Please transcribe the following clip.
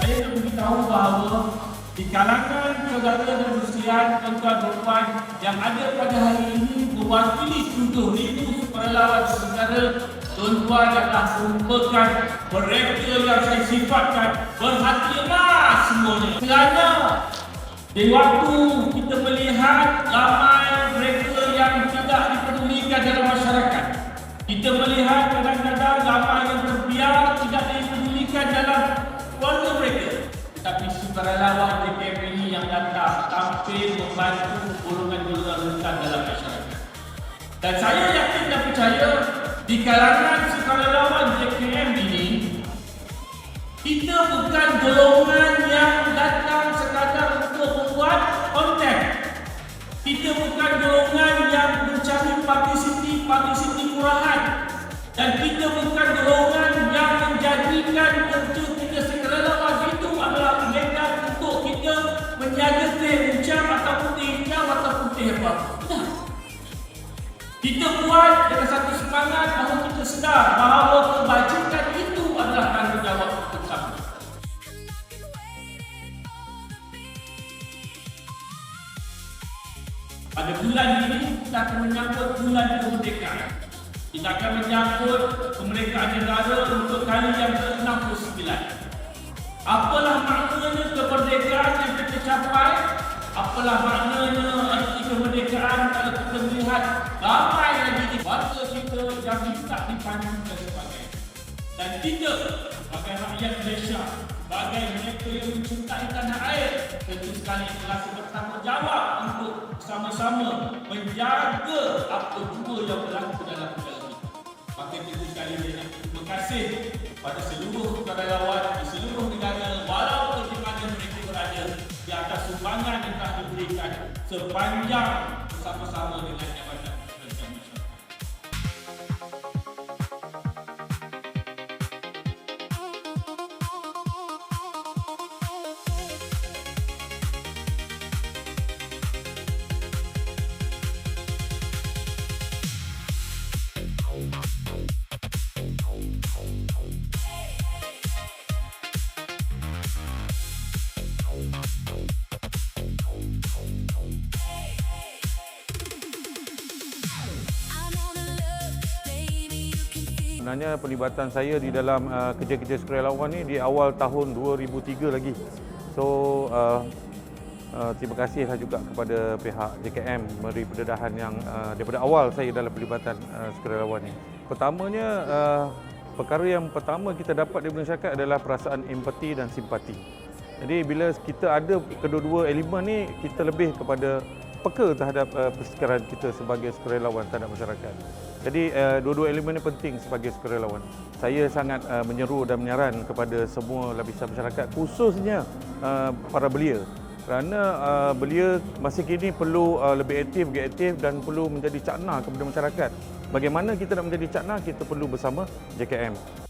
Saya nak beritahu bahawa di kalangan saudara dan sekalian, tuan-tuan dan puan yang ada pada hari ini mewakili 7,000 sukarelawan saudara, tuan-tuan adalah merupakan mereka yang saya sifatkan berhati-hati semuanya. Kerana di waktu kita melihat ramai mereka yang tidak dipedulikan dalam masyarakat, kita melihat kadang-kadang ramai yang terbiar tidak dipedulikan dalam keluarga mereka. Tetapi sukarelawan JKM ini yang datang tampil membantu golongan-golongan rentan dalam masyarakat. Dan saya yakin dan percaya di kalangan sukarelawan JKM ini, kita bukan golongan yang datang sekadar untuk membuat konten. Kita bukan golongan yang mencari publicity murahan. Dan kita bukan golongan yang menjadikan kerja kita sukarelawan itu adalah pilihan untuk kita menjaga teh hijau ataupun teh hijau ataupun teh apa. Kita buat dengan satu semangat bahawa kita sedar bahawa kebajikan itu adalah tanggungjawab kita bersama. Pada bulan ini kita akan menyambut bulan kemerdekaan. Kita akan menyambut kemerdekaan negara untuk kali yang ke-69. Apalah maknanya kemerdekaan yang kita capai? Apalah maknanya arti kemerdekaan kalau kita melihat ramai lagi di warga kita yang tidak dipandang dan sebagainya. Dan kita sebagai rakyat Malaysia, sebagai mereka yang mencintai tanah air, tentu sekali merasa bertanggungjawab untuk bersama-sama menjaga apa jua yang berlaku dalam negara ini. Maka tentu sekali terima kasih pada seluruh sukarelawan di seluruh negara walaupun di mana mereka berada di atas sumbangan yang telah diberikan sepanjang bersama-sama dengan Jabatan Kerajaan Masyarakat. Sebenarnya pelibatan saya di dalam kerja-kerja sukarelawan ni di awal tahun 2003 lagi. So terima kasih juga kepada pihak JKM memberi pendedahan yang daripada awal saya dalam pelibatan sukarelawan ni. Pertamanya perkara yang pertama kita dapat dari masyarakat adalah perasaan empati dan simpati. Jadi bila kita ada kedua-dua elemen ni, kita lebih kepada peka terhadap persekitaran kita sebagai sukarelawan terhadap masyarakat. Jadi dua-dua elemen ini penting sebagai sukarelawan. Saya sangat menyeru dan menyaran kepada semua lapisan masyarakat, khususnya para belia. Kerana belia masa kini perlu lebih aktif dan perlu menjadi cakna kepada masyarakat. Bagaimana kita nak menjadi cakna, kita perlu bersama JKM.